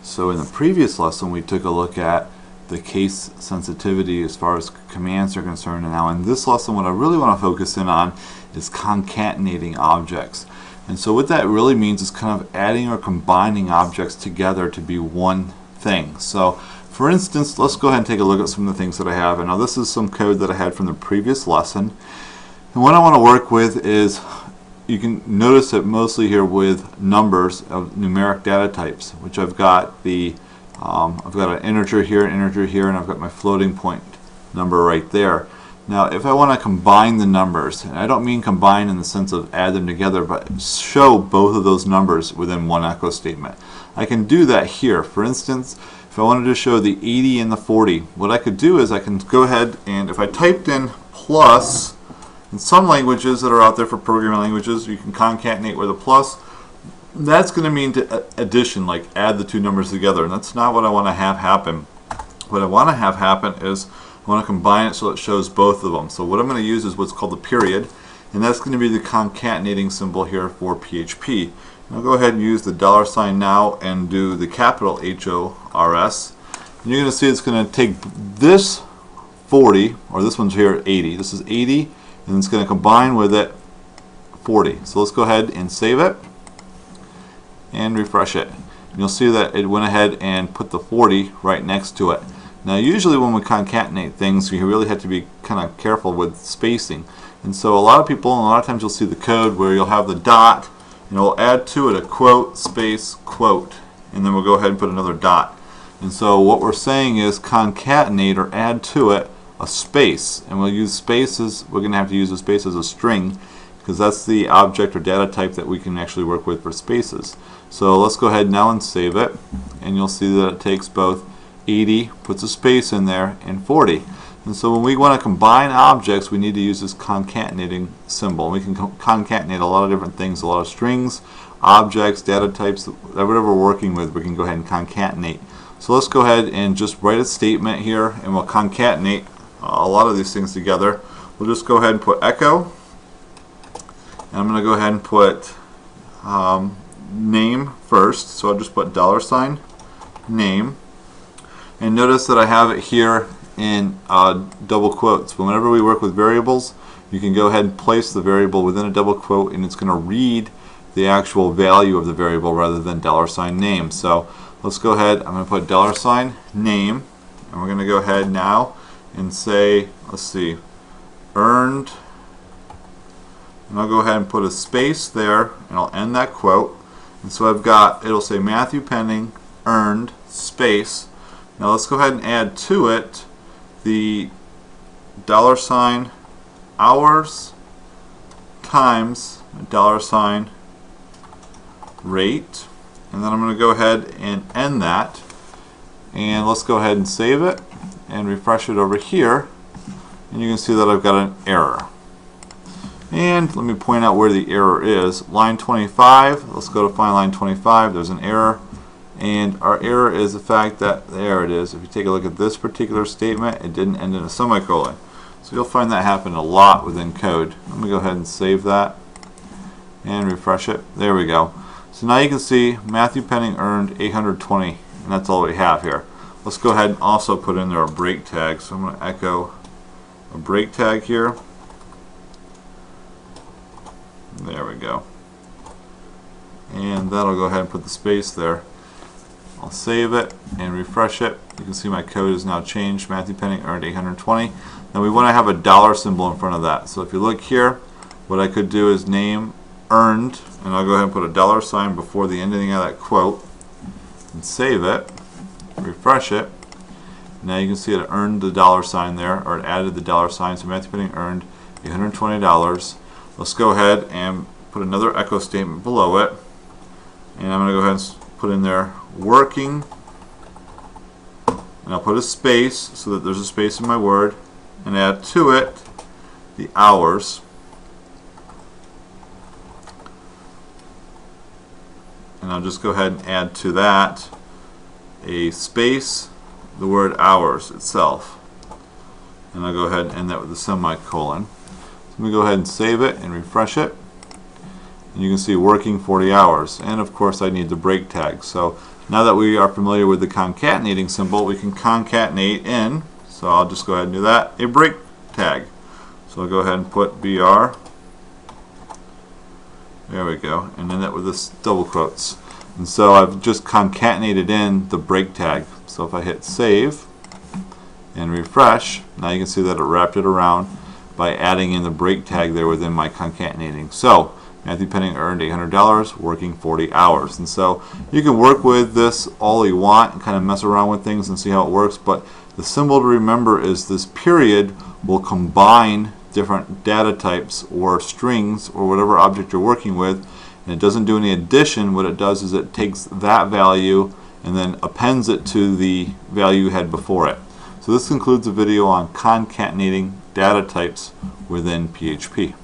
So in the previous lesson we took a look at the case sensitivity as far as commands are concerned, and now in this lesson what I really want to focus in on is concatenating objects. And so what that really means is kind of adding or combining objects together to be one thing. So for instance, let's go ahead and take a look at some of the things that I have. And now this is some code that I had from the previous lesson. And what I want to work with is, you can notice it mostly here with numbers of numeric data types, which I've got I've got an integer here, and I've got my floating point number right there. Now if I want to combine the numbers, and I don't mean combine in the sense of add them together, but show both of those numbers within one echo statement, I can do that here. For instance, if I wanted to show the 80 and the 40, what I could do is I can go ahead and if I typed in plus, in some languages that are out there for programming languages, you can concatenate with a plus. That's going to mean addition, like add the two numbers together, and that's not what I want to have happen. What I want to have happen is I want to combine it so it shows both of them. So what I'm going to use is what's called the period, and that's going to be the concatenating symbol here for PHP. And I'll go ahead and use the $sign now and do the capital HORS. And you're going to see it's going to take this 40, or this one's here 80. This is 80. And it's going to combine with it 40. So let's go ahead and save it and refresh it. And you'll see that it went ahead and put the 40 right next to it. Now usually when we concatenate things, we really have to be kind of careful with spacing. And so a lot of people, and a lot of times you'll see the code where you'll have the dot, and we'll add to it a quote, space, quote, and then we'll go ahead and put another dot. And so what we're saying is concatenate or add to it a space, and we'll use spaces. We're going to have to use a space as a string because that's the object or data type that we can actually work with for spaces. So let's go ahead now and save it, and you'll see that it takes both 80, puts a space in there, and 40. And so when we want to combine objects, we need to use this concatenating symbol. We can concatenate a lot of different things, a lot of strings, objects, data types, whatever we're working with, we can go ahead and concatenate. So let's go ahead and just write a statement here, and we'll concatenate a lot of these things together. We'll just go ahead and put echo, and I'm going to go ahead and put name first, so I'll just put $sign name, and notice that I have it here in double quotes. Whenever we work with variables, you can go ahead and place the variable within a double quote, and it's going to read the actual value of the variable rather than $sign name. So let's go ahead, I'm going to put $sign name, and we're going to go ahead now and say, let's see, earned, and I'll go ahead and put a space there, and I'll end that quote. And so I've got, it'll say Matthew Penning earned space. Now let's go ahead and add to it the $sign hours times $sign rate, and then I'm going to go ahead and end that, and let's go ahead and save it and refresh it over here, and you can see that I've got an error. And let me point out where the error is. Line 25, let's go to find line 25, there's an error, and our error is the fact that, there it is, if you take a look at this particular statement, it didn't end in a semicolon. So you'll find that happen a lot within code. Let me go ahead and save that and refresh it. There we go. So now you can see Matthew Penning earned 820, and that's all we have here. Let's go ahead and also put in there a break tag. So I'm going to echo a break tag here. There we go. And that'll go ahead and put the space there. I'll save it and refresh it. You can see my code is now changed. Matthew Penning earned 820. Now we want to have a dollar symbol in front of that. So if you look here, what I could do is name earned, and I'll go ahead and put a $sign before the ending of that quote, and save it, refresh it. Now you can see it earned the $sign there, or it added the $sign, so Matthew Penning earned $820. Let's go ahead and put another echo statement below it, and I'm going to go ahead and put in there working, and I'll put a space so that there's a space in my word, and add to it the hours, and I'll just go ahead and add to that a space, the word hours itself, and I'll go ahead and end that with a semicolon. So let me go ahead and save it and refresh it, and you can see working 40 hours, and of course I need the break tag. So Now that we are familiar with the concatenating symbol, we can concatenate in, so I'll just go ahead and do that, a break tag. So I'll go ahead and put BR. There we go, and then that with this double quotes. And so I've just concatenated in the break tag. So if I hit save and refresh, now you can see that it wrapped it around by adding in the break tag there within my concatenating. So Matthew Penning earned $800 working 40 hours. And so you can work with this all you want and kind of mess around with things and see how it works, but the symbol to remember is this period will combine different data types or strings or whatever object you're working with, and it doesn't do any addition. What it does is it takes that value and then appends it to the value you had before it. So this concludes the video on concatenating data types within PHP.